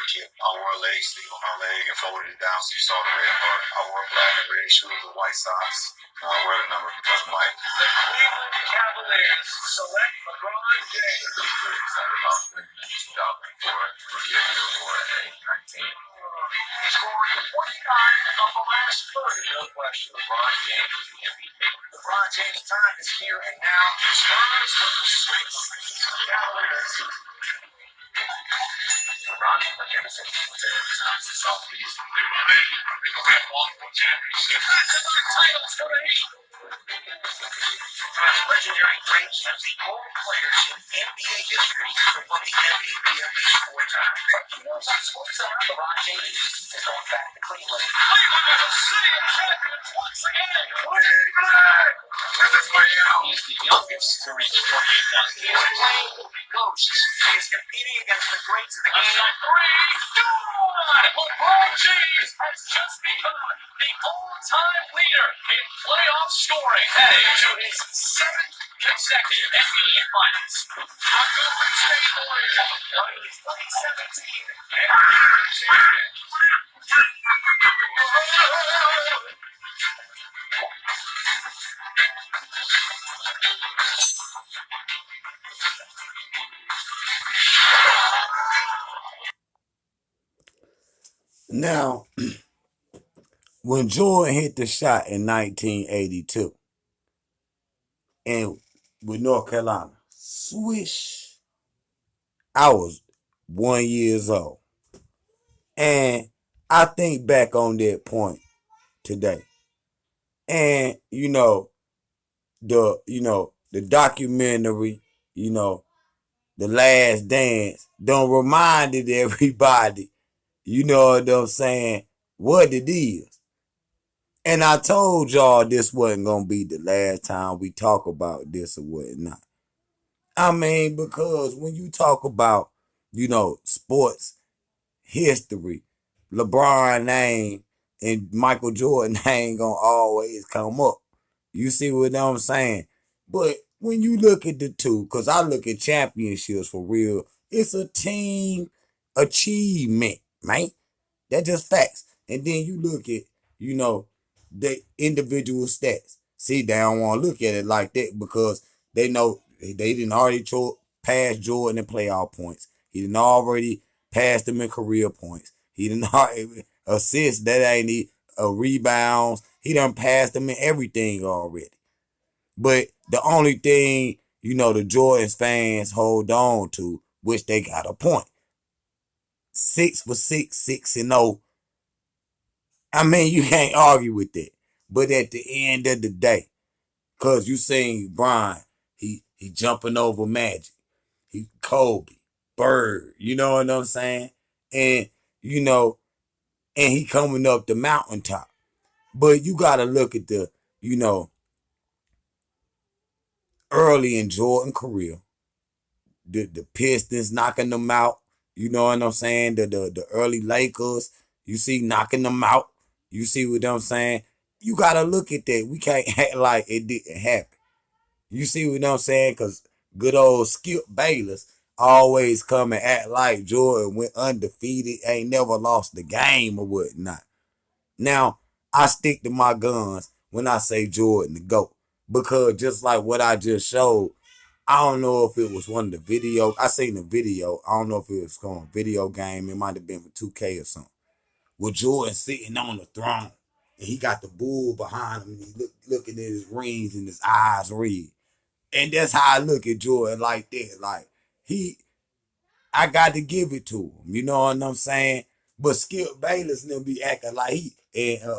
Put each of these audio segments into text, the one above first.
kid. I wore a leg sleeve on my leg and folded it down so you saw the red part. I wore black and red shoes with white socks. I wear the number because of Mike. The Cleveland Cavaliers select LeBron James. I'm really excited about winning the 2004 Rookie of the Year award at age 19. He scored 29 of the last 30. No question, LeBron James is the MVP. LeBron James' time is here and now. Spurs with the sweep. Cavaliers. LeBron James is off these. We go have multiple championships. Titles for the Heat. As legendary greats as the only players in NBA history to win the MVP at least 4 times. But you know some sports LeBron James is going back to Cleveland. Cleveland is a city of champions once again. Cleveland! This is way out. He's the youngest to reach 28 now. He is playing with the ghosts. He is competing against the greats of the game. LeBron James has just become the all-time leader in playoff scoring, heading to his 7th consecutive NBA Finals. The Golden State Warriors are the 2017 NBA champions. Now, when Jordan hit the shot in 1982 and with North Carolina, swish, I was 1 year old. And I think back on that point today. And, the documentary, The Last Dance, done reminded everybody, you know what I'm saying, what it is. And I told y'all this wasn't going to be the last time we talk about this or whatnot. I mean, because when you talk about, sports history, LeBron name and Michael Jordan name gonna always come up. You see what I'm saying? But when you look at the two, because I look at championships for real, it's a team achievement, man. That's just facts. And then you look at, the individual stats. See, they don't want to look at it like that because they know they didn't already pass Jordan in playoff points. He didn't already pass them in career points. He didn't assist that ain't rebounds. He done passed them in everything already. But the only thing, the Jordans fans hold on to, which they got a point. 6 for 6, 6-0. I mean, you can't argue with that. But at the end of the day, cause you seen Brian, he jumping over Magic, he Kobe, Bird, you know what I'm saying, and and he coming up the mountaintop. But you gotta look at the early in Jordan career, the Pistons knocking them out. You know what I'm saying? The early Lakers, you see knocking them out. You see what I'm saying? You gotta look at that. We can't act like it didn't happen. You see what I'm saying? Because good old Skip Bayless always come and act like Jordan went undefeated, ain't never lost the game or whatnot. Now, I stick to my guns when I say Jordan the GOAT. Because just like what I just showed, I don't know if it was one of the videos. I seen the video. I don't know if it was from a video game. It might have been for 2K or something. With Jordan sitting on the throne. And he got the bull behind him. And he looking at his rings and his eyes red. And that's how I look at Jordan like that. Like, I got to give it to him. You know what I'm saying? But Skip Bayless and them be acting like he, and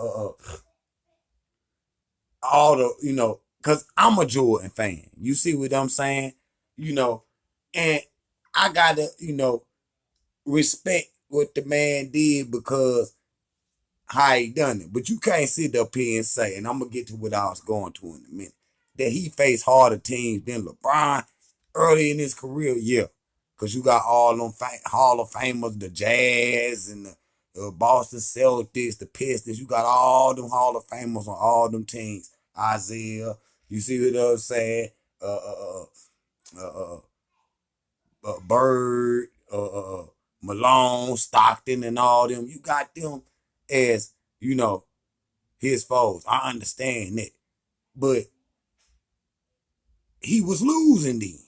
all the, because I'm a Jordan fan. You see what I'm saying? And I got to, respect what the man did because how he done it. But you can't sit up here and say, and I'm going to get to what I was going to in a minute, that he faced harder teams than LeBron early in his career, yeah. Because you got all them Hall of Famers, the Jazz and the Boston Celtics, the Pistons. You got all them Hall of Famers on all them teams. Isaiah, you see what I'm saying? Bird, Malone, Stockton, and all them. You got them as, you know, his foes. I understand that. But he was losing then.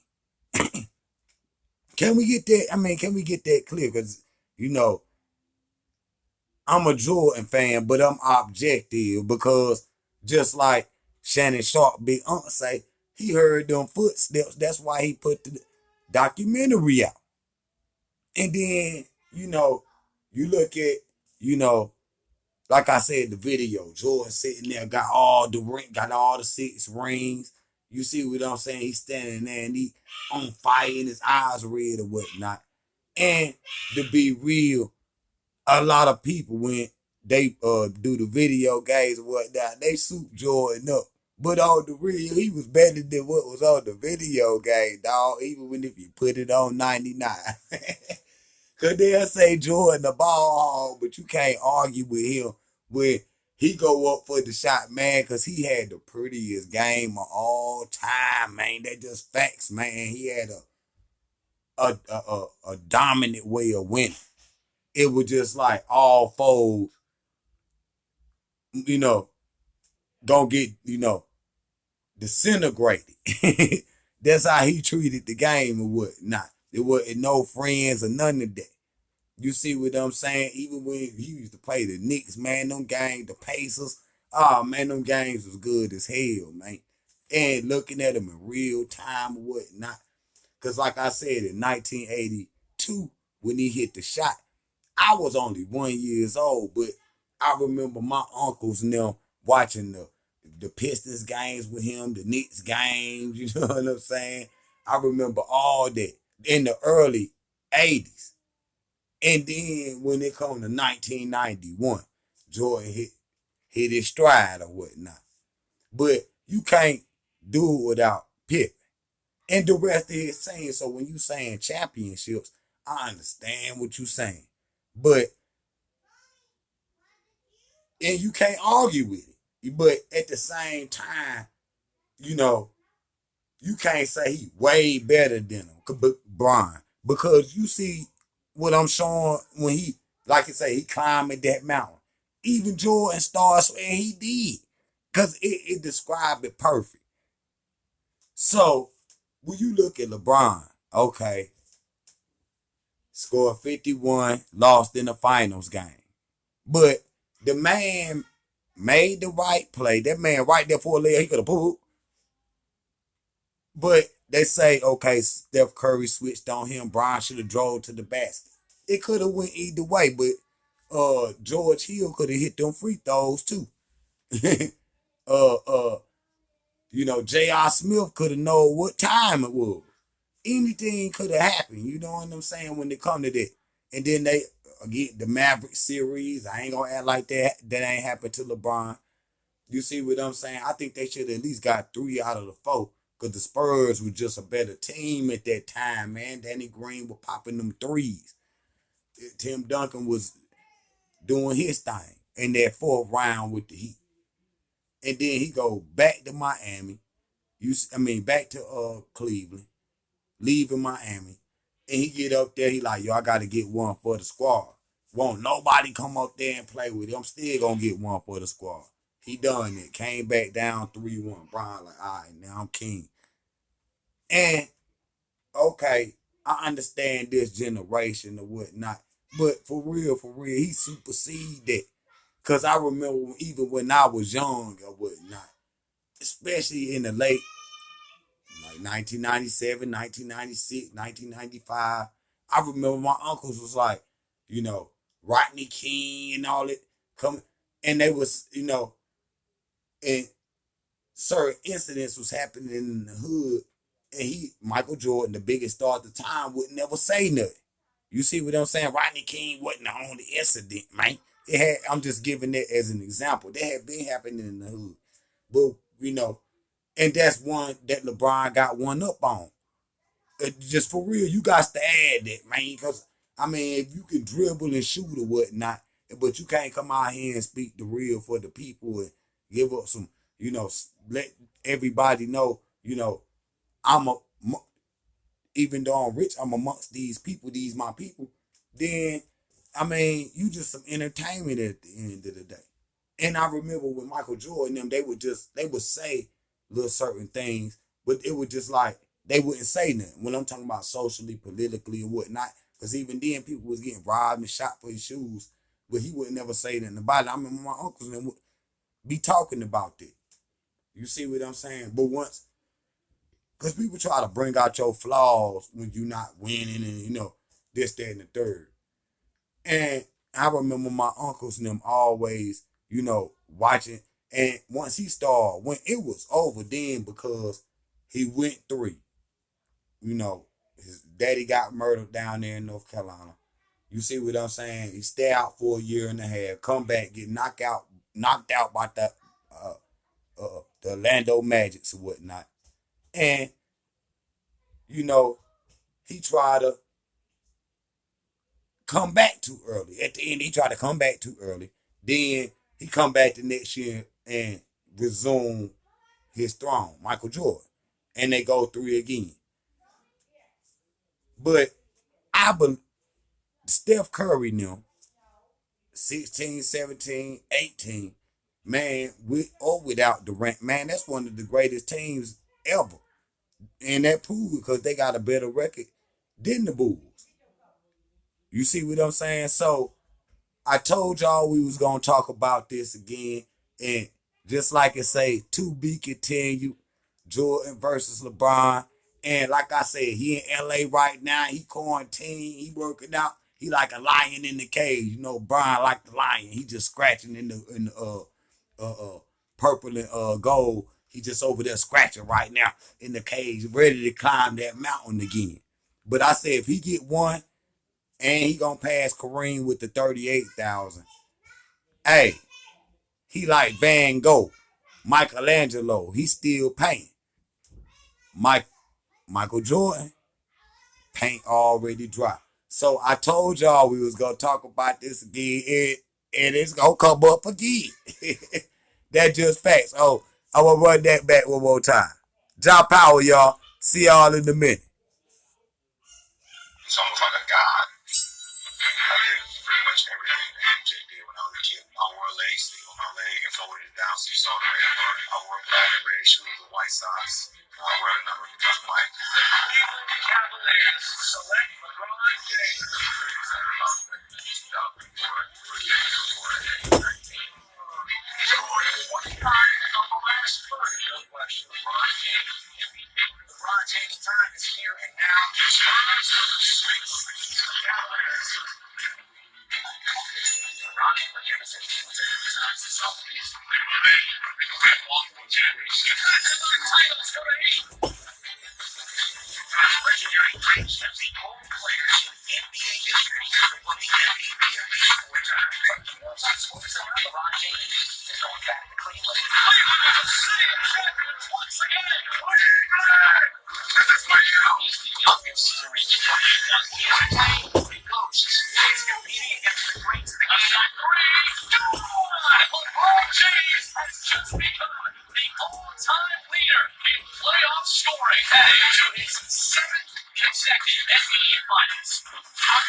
Can we get that? I mean, can we get that clear? Because, you know, I'm a Jordan fan, but I'm objective because just like Shannon Sharp, Big Unc say, he heard them footsteps. That's why he put the documentary out. And then, you know, you look at, you know, like I said, the video, Jordan sitting there, got all the 6 rings. You see what I'm saying? He's standing there and he on fire and his eyes red or whatnot. And to be real, a lot of people when they do the video games and whatnot, they soup Jordan up. But on the real, he was better than what was on the video game, dog. Even when if you put it on 99. Cause they'll say Jordan the ball hog, but you can't argue with him when he go up for the shot, man, cause he had the prettiest game of all time, man. That just facts, man. He had a dominant way of winning. It was just like all foes, you know, gonna get, you know, disintegrated. That's how he treated the game or whatnot. There wasn't no friends or none of that. You see what I'm saying? Even when he used to play the Knicks, man, them games, the Pacers, oh man, them games was good as hell, man. And looking at them in real time or whatnot. Cause like I said, in 1982, when he hit the shot, I was only 1 year old, but I remember my uncles and them watching the Pistons games with him, the Knicks games, you know what I'm saying? I remember all that in the early 80s. And then when it come to 1991, Jordan hit his stride or whatnot. But you can't do it without Pippen. And the rest of his saying. So when you saying championships, I understand what you saying. But and you can't argue with it. But at the same time, you know, you can't say he way better than him, Brian, because you see what I'm showing when he, like I say, he climbed that mountain. Even Jordan starts and he did, cause it described it perfect. So when you look at LeBron, okay, scored 51, lost in the finals game, but the man made the right play. That man right there for a leg, he could have pulled. But they say, okay, Steph Curry switched on him. Brian should have drove to the basket. It could have went either way, but George Hill could have hit them free throws too. uh, uh, you know, J.R. Smith could have known what time it was. Anything could have happened. You know what I'm saying when it come to that. And then they get the Maverick series. I ain't gonna act like that ain't happened to LeBron. You see what I'm saying? I think they should have at least got 3 out of the 4 because the Spurs were just a better team at that time, man. Danny Green was popping them threes. Tim Duncan was doing his thing in that 4th round with the Heat. And then he go back to Miami. Back to Cleveland, leaving Miami. And he get up there, he like, yo, I got to get one for the squad. Won't nobody come up there and play with him. I'm still going to get one for the squad. He done it. Came back down 3-1. Brian like, all right, now I'm king. And, okay, I understand this generation or whatnot. But for real, he superseded that. Because I remember even when I was young or whatnot, especially in the late, like 1997, 1996, 1995, I remember my uncles was like, you know, Rodney King and all it coming. And they was, you know, and certain incidents was happening in the hood, and Michael Jordan, the biggest star at the time, would never say nothing. You see what I'm saying? Rodney King wasn't the only incident, man. I'm just giving it as an example. That had been happening in the hood. But, you know, and that's one that LeBron got one up on. Just for real, you got to add that, man. Because, if you can dribble and shoot or whatnot, but you can't come out here and speak the real for the people and give up some, let everybody know, I'm a, even though I'm rich, I'm amongst these people, these my people. then I mean, you just some entertainment at the end of the day. And I remember with Michael Jordan, them they would say little certain things, but it was just like they wouldn't say nothing. When I'm talking about socially, politically, and whatnot, because even then people was getting robbed and shot for his shoes, but he would never say nothing about it. I remember my uncles and them would be talking about that. You see what I'm saying? But once, because people try to bring out your flaws when you're not winning, and this, that, and the third. And I remember my uncles and them always, watching. And once he started, when it was over, then because he went 3, his daddy got murdered down there in North Carolina. You see what I'm saying? He stay out for a year and a half, come back, get knocked out by the Orlando Magics or whatnot. And, you know, he tried to come back too early. At the end, he tried to come back too early. Then he come back the next year and resume his throne, Michael Jordan. And they go 3 again. But I believe Steph Curry now, 16, 17, 18, man, with or without Durant, man, that's one of the greatest teams ever. And that proved because they got a better record than the Bulls. You see what I'm saying? So I told y'all we was gonna talk about this again, and just like it say, to be continued. Jordan versus LeBron, and like I said, he in LA right now. He quarantined. He working out. He like a lion in the cage. Brian like the lion. He just scratching in the purple and gold. He just over there scratching right now in the cage, ready to climb that mountain again. But I said if he get one and he gonna pass Kareem with the 38,000. Hey, he like Van Gogh, Michelangelo. He still painting. Mike Michael Jordan, paint already dry. So I told y'all we was gonna talk about this again, and it's gonna come up again. That just facts. Oh, I'm gonna run that back one more time. Job power, y'all. See y'all in a minute. It's almost like a god. I did pretty much everything that MJ did when I was a kid. I wore a leg sleeve on my leg and folded it down so you saw the red mark. I wore black and red shoes with white socks. I wear the number because of Mike. The Cleveland Cavaliers select LeBron James. Pretty excited about the 2004 Jordan, what kind of the last 30? No question. LeBron James MVP. LeBron James' time is here and now. Spurs with the sweep. Cavaliers. Ronnie McKinnon Southeast. Titles for the Heat. Legendary greats as the only players in NBA history to win the MVP at least 4 times. LeBron James is going back to Cleveland. Cleveland is a city of champions once again. Cleveland! This is Miami. He's the youngest to reach 28. He is playing for the ghosts. He's competing against the greats of the game. LeBron James has just become the all-time leader in playoff scoring, adding to his 7th consecutive NBA Finals. A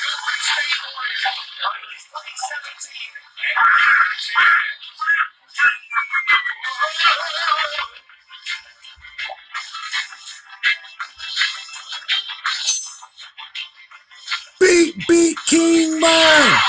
Golden State Warriors are his 2017 NBA champion. Beat King Man.